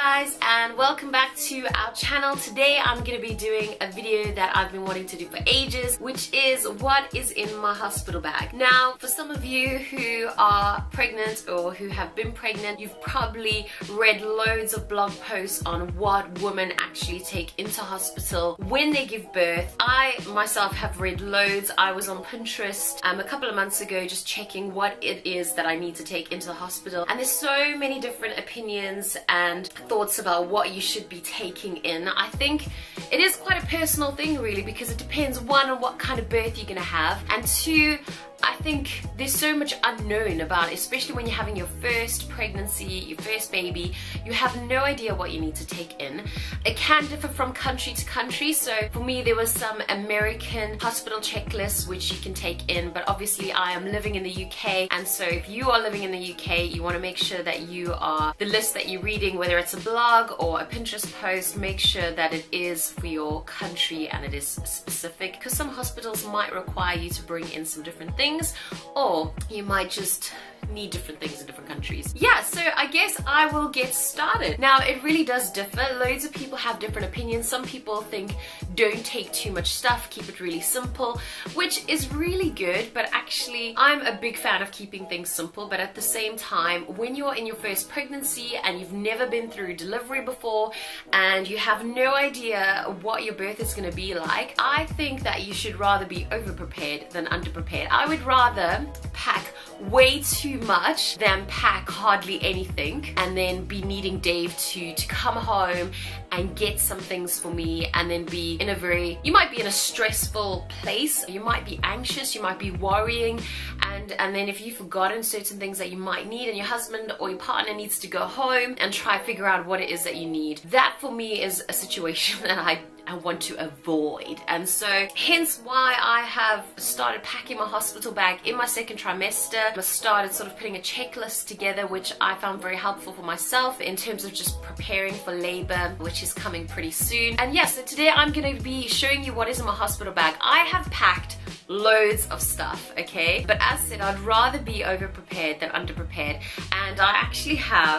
guys, and welcome back to our channel. Today I'm going to be doing a video that I've been wanting to do for ages, which is what is in my hospital bag. Now, for some of you who are pregnant or who have been pregnant, you've probably read loads of blog posts on what women actually take into hospital when they give birth. I myself have read loads. I was on Pinterest a couple of months ago just checking what it is that I need to take into the hospital, and there's so many different opinions and thoughts about what you should be taking in. I think it is quite a personal thing really, because it depends, one, on what kind of birth you're gonna have, and two, I think there's so much unknown about it, especially when you're having your first pregnancy, your first baby. You have no idea what you need to take in. It can differ from country to country. So for me, there was some American hospital checklists which you can take in, but obviously I am living in the UK, and so if you are living in the UK, you want to make sure that the list that you're reading, whether it's a blog or a Pinterest post, make sure that it is for your country and it is specific, because some hospitals might require you to bring in some different things, or you might just need different things in different countries. Yeah, so I guess I will get started. Now, it really does differ. Loads of people have different opinions. Some people think don't take too much stuff, keep it really simple, which is really good, but actually I'm a big fan of keeping things simple. But at the same time, when you're in your first pregnancy and you've never been through delivery before and you have no idea what your birth is going to be like, I think that you should rather be over-prepared than under-prepared. I would rather pack way too much than pack hardly anything and then be needing Dave to come home and get some things for me, and then be in you might be in a stressful place, you might be anxious, you might be worrying, and then if you've forgotten certain things that you might need, and your husband or your partner needs to go home and try to figure out what it is that you need. That for me is a situation that I want to avoid, and so hence why I have started packing my hospital bag in my second trimester. I started sort of putting a checklist together, which I found very helpful for myself in terms of just preparing for labor, which is coming pretty soon. And yeah, so today I'm going to be showing you what is in my hospital bag. I have packed loads of stuff, okay, but as I said, I'd rather be over prepared than under prepared, and I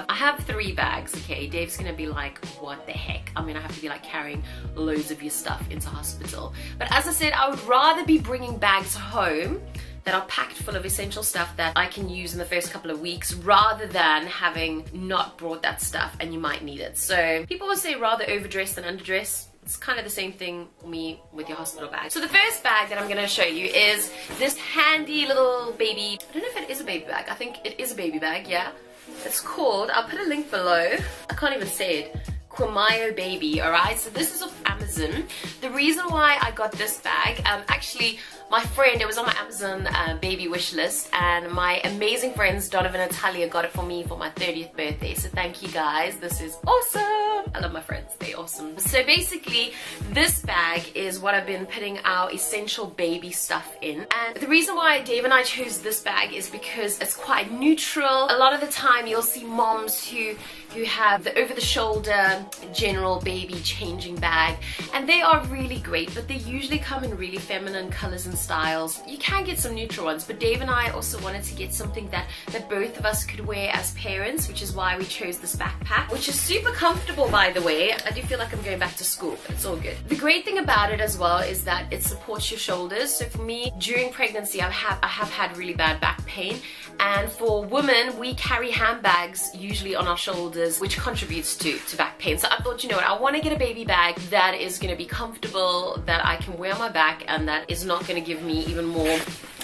have 3 bags, okay. Dave's gonna be like, what the heck, I'm gonna have to be like carrying loads of your stuff into hospital. But as I said, I would rather be bringing bags home that are packed full of essential stuff that I can use in the first couple of weeks, rather than having not brought that stuff and you might need it. So people will say rather overdress than underdress. It's kind of the same thing for me with your hospital bag. So the first bag that I'm going to show you is this handy little baby, I don't know if it is a baby bag, I think it is a baby bag, yeah. It's called, I'll put a link below, I can't even say it, Quamayo Baby, alright? So this is off Amazon. The reason why I got this bag, actually my friend, it was on my Amazon baby wish list, and my amazing friends Donovan and Talia got it for me for my 30th birthday. So thank you guys, this is awesome. I love my friends, they're awesome. So basically, this bag is what I've been putting our essential baby stuff in. And the reason why Dave and I chose this bag is because it's quite neutral. A lot of the time you'll see moms who have the over-the-shoulder general baby changing bag, and they are really great, but they usually come in really feminine colors and styles. You can get some neutral ones, but Dave and I also wanted to get something that both of us could wear as parents, which is why we chose this backpack, which is super comfortable, by the way. I do feel like I'm going back to school, but it's all good. The great thing about it as well is that it supports your shoulders. So for me, during pregnancy, I have had really bad back pain, and for women, we carry handbags usually on our shoulders, which contributes to back pain. So I thought, you know what, I want to get a baby bag that is going to be comfortable, that I can wear on my back, and that is not going to give me even more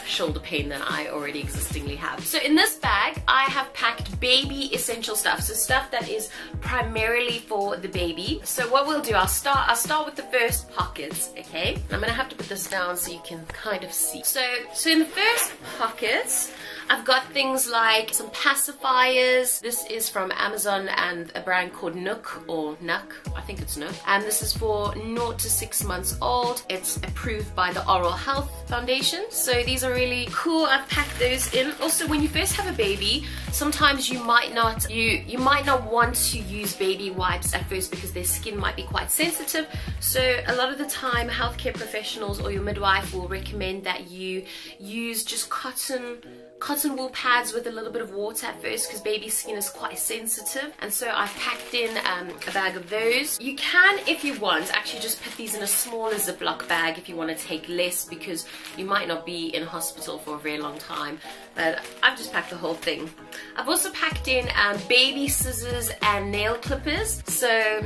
shoulder pain than I already existingly have. So in this bag, I have packed baby essential stuff, so stuff that is primarily for the baby. So what we'll do, I'll start with the first pockets, okay? I'm gonna have to put this down so you can kind of see. So in the first pockets, I've got things like some pacifiers. This is from Amazon and a brand called Nook, or Nuck, I think it's Nook. And this is for 0 to 6 months old. It's approved by the Oral Health Foundation. So these are really cool. I've packed those in. Also, when you first have a baby, sometimes you might not want to use baby wipes at first because their skin might be quite sensitive. So a lot of the time, healthcare professionals or your midwife will recommend that you use just cotton cotton wool pads with a little bit of water at first because baby skin is quite sensitive, and so I've packed in a bag of those. You can, if you want, actually just put these in a smaller Ziploc bag if you want to take less, because you might not be in hospital for a very long time, but I've just packed the whole thing. I've also packed in baby scissors and nail clippers. So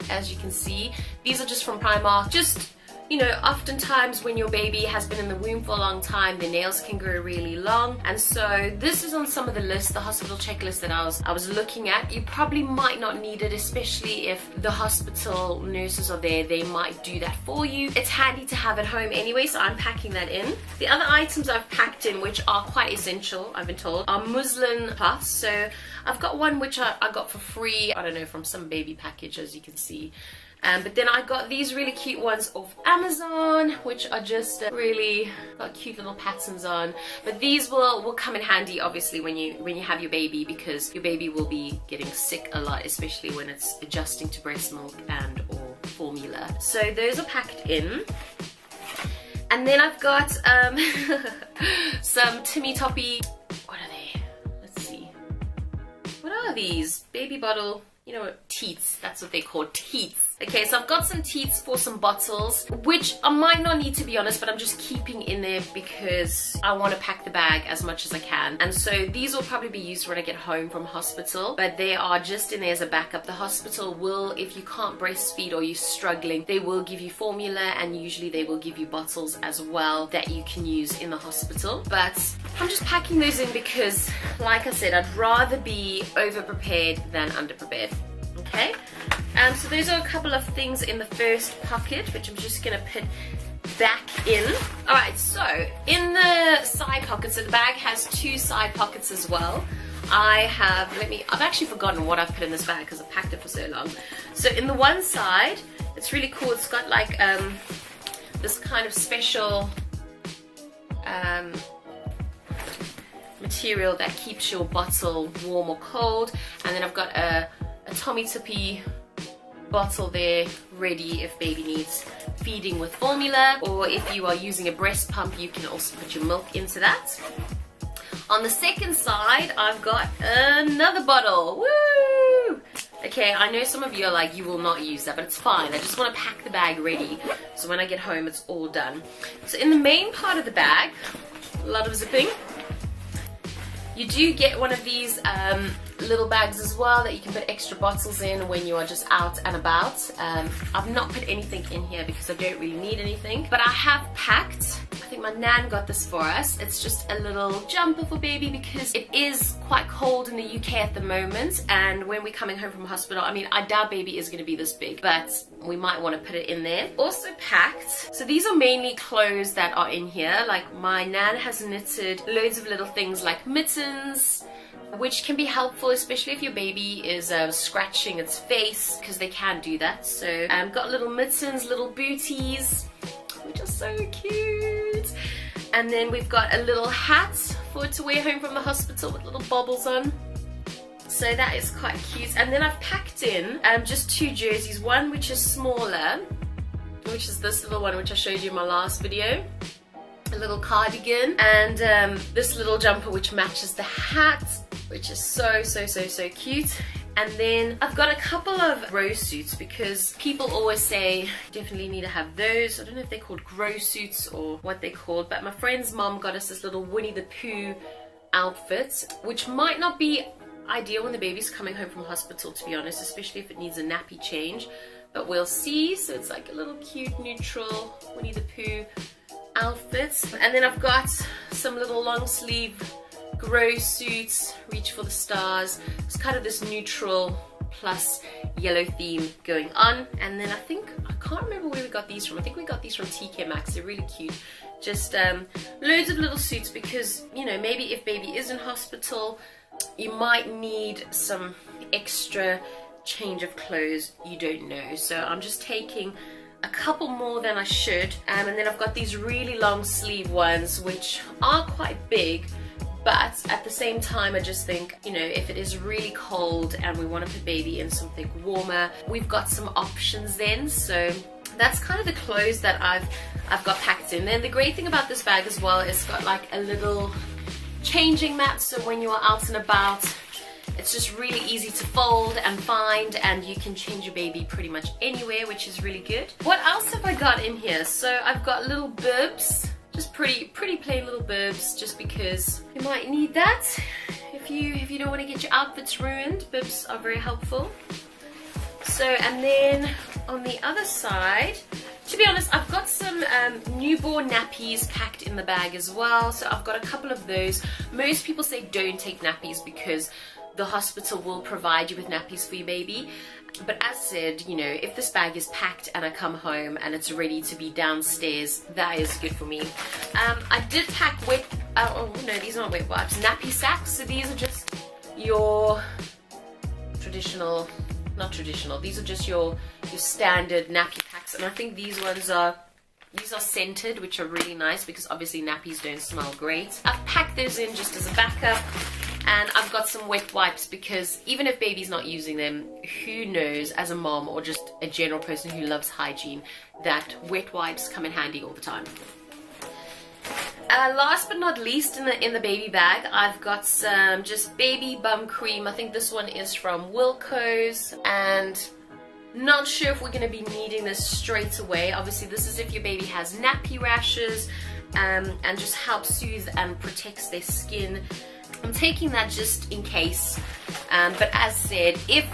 as you can see, these are just from Primark. Just, you know, oftentimes when your baby has been in the womb for a long time, their nails can grow really long, and so this is on some of the lists, the hospital checklist that I was looking at. You probably might not need it, especially if the hospital nurses are there. They might do that for you. It's handy to have at home anyway, so I'm packing that in. The other items I've packed in, which are quite essential, I've been told, are muslin cloths. So I've got one which I got for free, I don't know, from some baby package, as you can see. But then I got these really cute ones off Amazon, which are just really got cute little patterns on. But these will come in handy, obviously, when you have your baby, because your baby will be getting sick a lot, especially when it's adjusting to breast milk and or formula. So those are packed in. And then I've got some Timmy Toppy. What are they? Let's see. What are these? Baby bottle. You know what? Teats. That's what they call, teats. Okay, so I've got some teats for some bottles, which I might not need, to be honest, but I'm just keeping in there because I want to pack the bag as much as I can. And so these will probably be used when I get home from hospital, but they are just in there as a backup. The hospital will, if you can't breastfeed or you're struggling, they will give you formula, and usually they will give you bottles as well that you can use in the hospital. But I'm just packing those in because, like I said, I'd rather be over-prepared than under-prepared. Okay, so those are a couple of things in the first pocket, which I'm just going to put back in. Alright, so in the side pocket, so the bag has two side pockets as well. I've actually forgotten what I've put in this bag because I've packed it for so long. So in the one side, it's really cool. It's got like this kind of special material that keeps your bottle warm or cold, and then I've got a Tommy Tippy bottle there ready if baby needs feeding with formula, or if you are using a breast pump, you can also put your milk into that. On the second side, I've got another bottle. Woo! Okay, I know some of you are like, you will not use that, but it's fine. I just want to pack the bag ready, so when I get home, it's all done. So in the main part of the bag, a lot of zipping. You do get one of these little bags as well that you can put extra bottles in when you are just out and about. I've not put anything in here because I don't really need anything, but I have packed, I think my nan got this for us. It's just a little jumper for baby because it is quite cold in the UK at the moment, and when we're coming home from hospital, I mean, I doubt baby is going to be this big, but we might want to put it in there. Also packed, so these are mainly clothes that are in here. Like my nan has knitted loads of little things like mittens, which can be helpful, especially if your baby is scratching its face, because they can do that. So got little mittens, little booties, which are so cute. And then we've got a little hat for it to wear home from the hospital with little bobbles on. So that is quite cute. And then I've packed in just two jerseys, one which is smaller, which is this little one which I showed you in my last video, a little cardigan, and this little jumper which matches the hat, which is so cute. And then I've got a couple of grow suits because people always say definitely need to have those. I don't know if they're called grow suits or what they're called, but my friend's mom got us this little Winnie the Pooh outfit, which might not be ideal when the baby's coming home from hospital, to be honest, especially if it needs a nappy change, but we'll see. So it's like a little cute neutral Winnie the Pooh outfit. And then I've got some little long sleeve grow suits, reach for the stars. It's kind of this neutral plus yellow theme going on. And then I can't remember where we got these from. I think we got these from TK Maxx. They're really cute. Just loads of little suits because, you know, maybe if baby is in hospital, you might need some extra change of clothes, you don't know. So I'm just taking a couple more than I should. And then I've got these really long sleeve ones which are quite big, but at the same time I just think, you know, if it is really cold and we want to put baby in something warmer, we've got some options then. So that's kind of the clothes that I've got packed in. Then the great thing about this bag as well is it's got like a little changing mat, so when you are out and about, it's just really easy to fold and find, and you can change your baby pretty much anywhere, which is really good. What else have I got in here? So I've got little bibs, just pretty plain little bibs, just because you might need that. If you don't want to get your outfits ruined, bibs are very helpful. So, and then on the other side, to be honest, I've got some newborn nappies packed in the bag as well. So I've got a couple of those. Most people say don't take nappies because the hospital will provide you with nappies for your baby. But as said, you know, if this bag is packed and I come home and it's ready to be downstairs, that is good for me. I did pack these aren't wet wipes, nappy sacks. So these are just your traditional, not traditional, these are just your standard nappy packs. And I think these are scented, which are really nice because obviously nappies don't smell great. I've packed those in just as a backup. And I've got some wet wipes because even if baby's not using them, who knows, as a mom or just a general person who loves hygiene, that wet wipes come in handy all the time. Last but not least, in the baby bag, I've got some just baby bum cream. I think this one is from Wilco's, and not sure if we're going to be needing this straight away. Obviously, this is if your baby has nappy rashes, and just helps soothe and protects their skin. I'm taking that just in case, but as said, if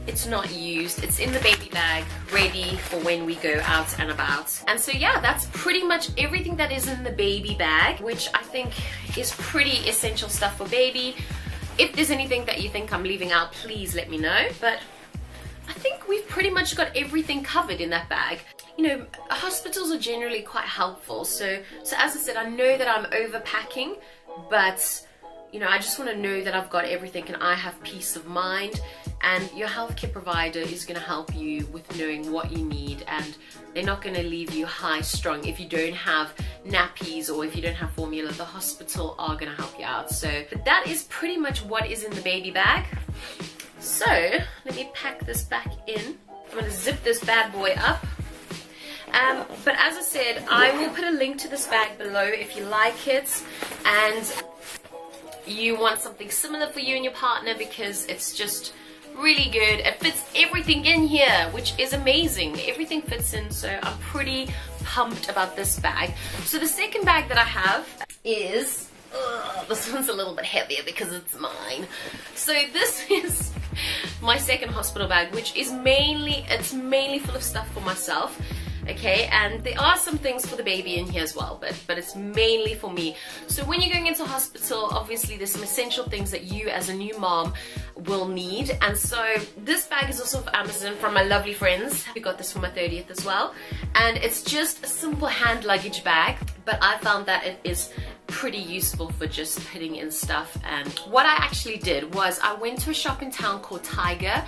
it's not used, it's in the baby bag, ready for when we go out and about. And so yeah, that's pretty much everything that is in the baby bag, which I think is pretty essential stuff for baby. If there's anything that you think I'm leaving out, please let me know, but I think we've pretty much got everything covered in that bag. You know, hospitals are generally quite helpful, so as I said, I know that I'm overpacking, but you know, I just want to know that I've got everything and I have peace of mind, and your healthcare provider is going to help you with knowing what you need, and they're not going to leave you high strung if you don't have nappies or if you don't have formula. The hospital are going to help you out. So but that is pretty much what is in the baby bag. So let me pack this back in. I'm going to zip this bad boy up. But as I said, I will put a link to this bag below if you like it and you want something similar for you and your partner, because it's just really good. It fits everything in here, which is amazing. Everything fits in, so I'm pretty pumped about this bag. So the second bag that I have is, this one's a little bit heavier because it's mine. So this is my second hospital bag, which is mainly full of stuff for myself. Okay, and there are some things for the baby in here as well, but it's mainly for me. So when you're going into hospital, obviously there's some essential things that you as a new mom will need. And so this bag is also from Amazon from my lovely friends. We got this for my 30th as well. And it's just a simple hand luggage bag, but I found that it is pretty useful for just putting in stuff. And what I actually did was I went to a shop in town called Tiger.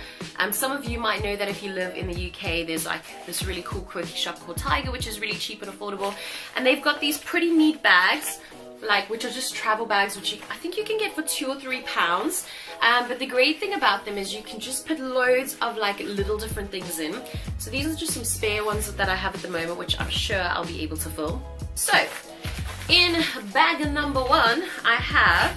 Some of you might know that if you live in the UK, there's like this really cool quirky shop called Tiger, which is really cheap and affordable, and they've got these pretty neat bags, which are just travel bags, which I think you can get for £2 or £3. But the great thing about them is you can just put loads of like little different things in. So these are just some spare ones that I have at the moment, which I'm sure I'll be able to fill. So in bag number one, I have,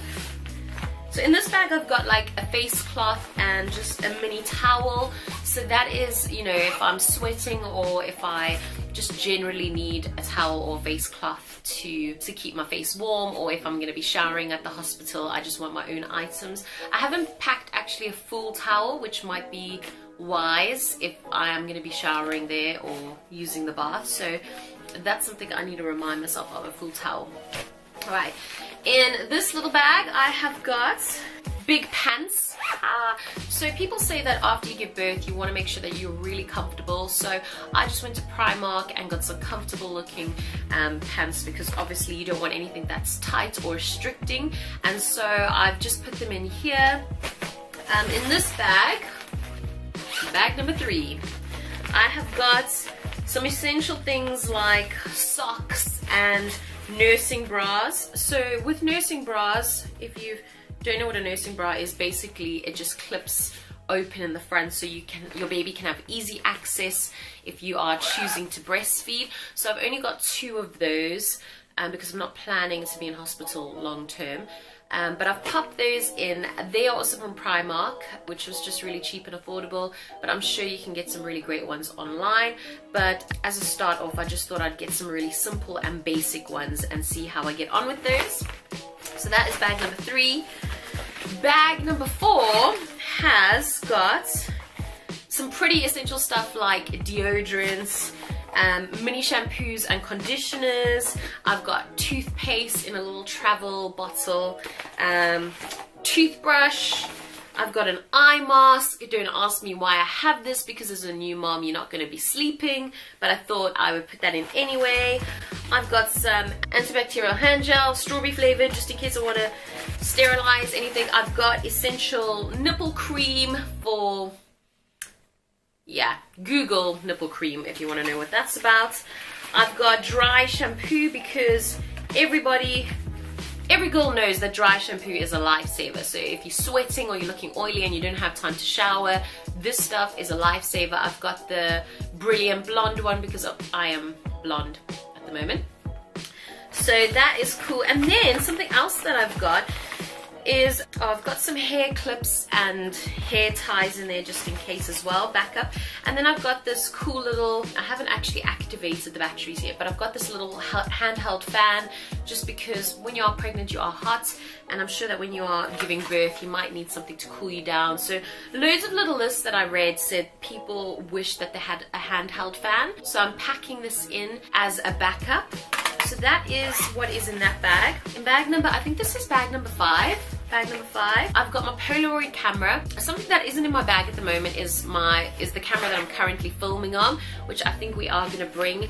so in this bag I've got like a face cloth and just a mini towel. So that is, you know, if I'm sweating or if I just generally need a towel or face cloth to keep my face warm, or if I'm going to be showering at the hospital, I just want my own items. I haven't packed actually a full towel, which might be wise if I am going to be showering there or using the bath. So that's something I need to remind myself of, a full towel. Alright, in this little bag I have got big pants. So people say that after you give birth you want to make sure that you're really comfortable, so I just went to Primark and got some comfortable looking pants, because obviously you don't want anything that's tight or restricting, and so I've just put them in here. In this bag number 3, I have got some essential things like socks and nursing bras. So with nursing bras, if you don't know what a nursing bra is, basically it just clips open in the front so your baby can have easy access if you are choosing to breastfeed. So I've only got 2 of those. because I'm not planning to be in hospital long term. But I've popped those in. They are also from Primark, which was just really cheap and affordable, but I'm sure you can get some really great ones online. But as a start off, I just thought I'd get some really simple and basic ones and see how I get on with those. So that is bag number 3. Bag number 4 has got some pretty essential stuff like deodorants, mini shampoos and conditioners. I've got toothpaste in a little travel bottle, toothbrush. I've got an eye mask. Don't ask me why I have this, because as a new mom you're not going to be sleeping, but I thought I would put that in anyway. I've got some antibacterial hand gel, strawberry flavored, just in case I want to sterilize anything. I've got essential nipple cream for, yeah, Google nipple cream if you want to know what that's about. I've got dry shampoo because every girl knows that dry shampoo is a lifesaver. So if you're sweating or you're looking oily and you don't have time to shower, this stuff is a lifesaver. I've got the Brilliant Blonde one because I am blonde at the moment. So that is cool. And then something else that I've got is, I've got some hair clips and hair ties in there just in case as well, backup. And then I've got this cool little, I haven't actually activated the batteries yet, but I've got this little handheld fan, just because when you are pregnant you are hot, and I'm sure that when you are giving birth you might need something to cool you down. So loads of little lists that I read said people wish that they had a handheld fan, so I'm packing this in as a backup. So that is what is in that bag. In bag number, I think this is bag number 5. Bag number 5, I've got my Polaroid camera. Something that isn't in my bag at the moment is the camera that I'm currently filming on, which I think we are going to bring.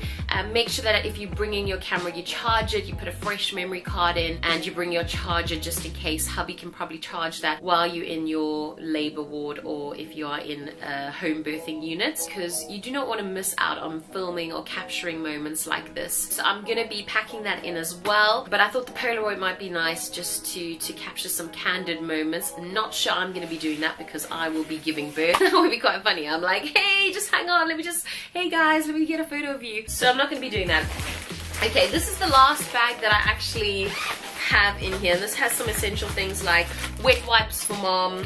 Make sure that if you bring in your camera, you charge it, you put a fresh memory card in, and you bring your charger just in case. Hubby can probably charge that while you're in your labor ward, or if you are in a home birthing unit, because you do not want to miss out on filming or capturing moments like this. So I'm going to be packing that in as well, but I thought the Polaroid might be nice just to capture some candid moments. Not sure I'm going to be doing that because I will be giving birth. That would be quite funny. I'm like, hey, just hang on, hey guys, let me get a photo of you. So I'm not going to be doing that. Okay, this is the last bag that I actually have in here, and this has some essential things like wet wipes for mom,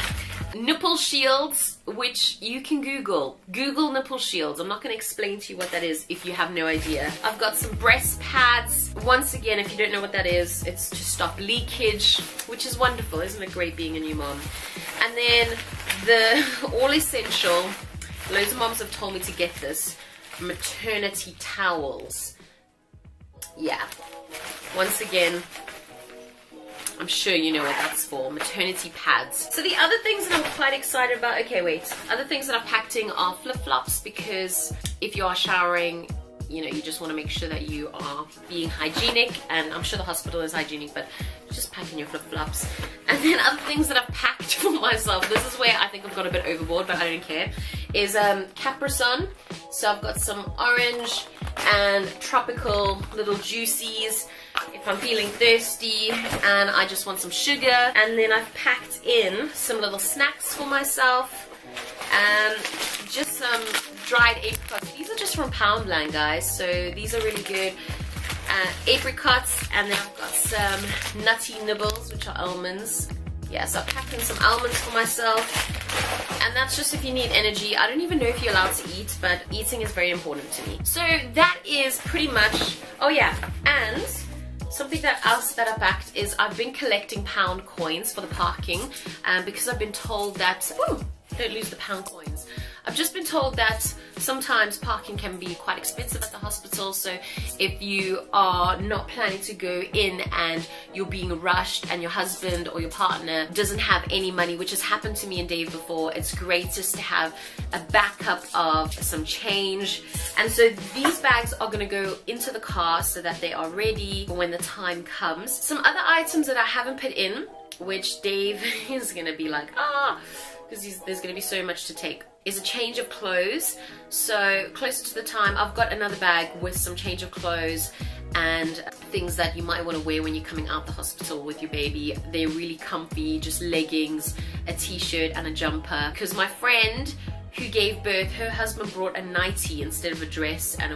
nipple shields, which you can Google nipple shields. I'm not going to explain to you what that is if you have no idea. I've got some breast pads. Once again, if you don't know what that is, it's to stop leakage, which is wonderful. Isn't it great being a new mom? And then the all essential, loads of moms have told me to get this, maternity towels. Yeah, once again, I'm sure you know what that's for, maternity pads. So the other things that I'm quite excited about, okay wait, other things that I've packed in are flip-flops, because if you are showering, you know, you just want to make sure that you are being hygienic, and I'm sure the hospital is hygienic, but just pack in your flip-flops. And then other things that I've packed for myself, this is where I think I've got a bit overboard, but I don't care, is Capri-Sun. So I've got some orange and tropical little juices if I'm feeling thirsty and I just want some sugar. And then I've packed in some little snacks for myself, and just some dried apricots. These are just from Poundland, guys, so these are really good. Apricots, and then I've got some nutty nibbles, which are almonds. Yeah, so I've packed in some almonds for myself, and that's just if you need energy. I don't even know if you're allowed to eat, but eating is very important to me. So that is pretty much, oh yeah, and something else that I packed is I've been collecting pound coins for the parking, because I've been told that, don't lose the pound coins. I've just been told that sometimes parking can be quite expensive at the hospital, so if you are not planning to go in and you're being rushed and your husband or your partner doesn't have any money, which has happened to me and Dave before, it's great just to have a backup of some change. And so these bags are going to go into the car so that they are ready for when the time comes. Some other items that I haven't put in, which Dave is going to be like, because there's going to be so much to take, is a change of clothes. So closer to the time, I've got another bag with some change of clothes and things that you might want to wear when you're coming out the hospital with your baby. They're really comfy, just leggings, a t-shirt and a jumper. Because my friend who gave birth, her husband brought a nightie instead of a dress, and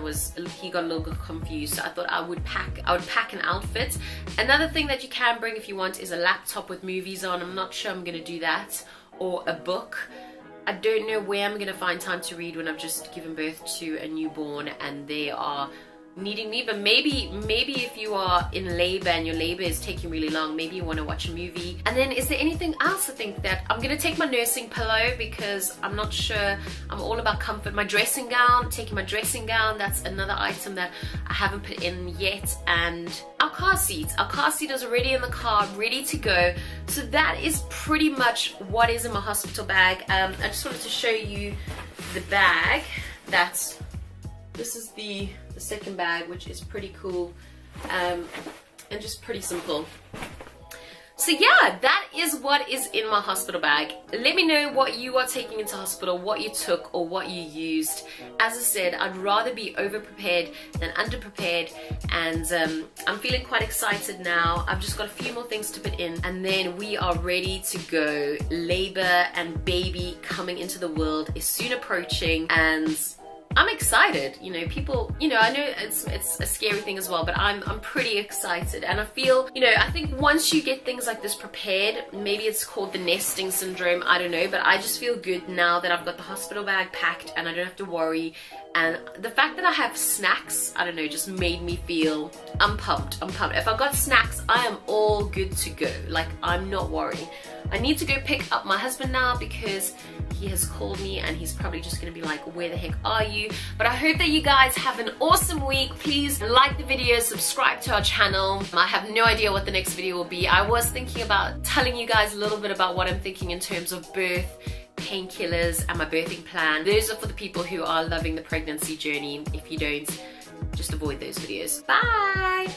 he got a little bit confused, so I thought I would pack an outfit. Another thing that you can bring if you want is a laptop with movies on. I'm not sure I'm gonna do that, or a book. I don't know where I'm gonna find time to read when I've just given birth to a newborn and they are needing me, but maybe if you are in labor and your labor is taking really long, maybe you want to watch a movie. And then is there anything else? I think that I'm gonna take my nursing pillow because I'm not sure, I'm all about comfort. My dressing gown, taking my dressing gown, that's another item that I haven't put in yet. And our car seat is already in the car, ready to go. So that is pretty much what is in my hospital bag. I just wanted to show you the bag. This is the second bag, which is pretty cool, and just pretty simple. So yeah, that is what is in my hospital bag. Let me know what you are taking into hospital, what you took or what you used. As I said, I'd rather be over prepared than under prepared, and I'm feeling quite excited now. I've just got a few more things to put in and then we are ready to go. Labor and baby coming into the world is soon approaching, and I'm excited. You know, people, you know, I know it's a scary thing as well, but I'm pretty excited. And I feel, you know, I think once you get things like this prepared, maybe it's called the nesting syndrome, I don't know, but I just feel good now that I've got the hospital bag packed and I don't have to worry. And the fact that I have snacks, I don't know, just made me feel, I'm pumped. If I got snacks, I am all good to go. Like, I'm not worrying. I need to go pick up my husband now because he has called me and he's probably just gonna be like, where the heck are you? But I hope that you guys have an awesome week. Please like the video, subscribe to our channel. I have no idea what the next video will be. I was thinking about telling you guys a little bit about what I'm thinking in terms of birth, painkillers, and my birthing plan. Those are for the people who are loving the pregnancy journey. If you don't, just avoid those videos. Bye!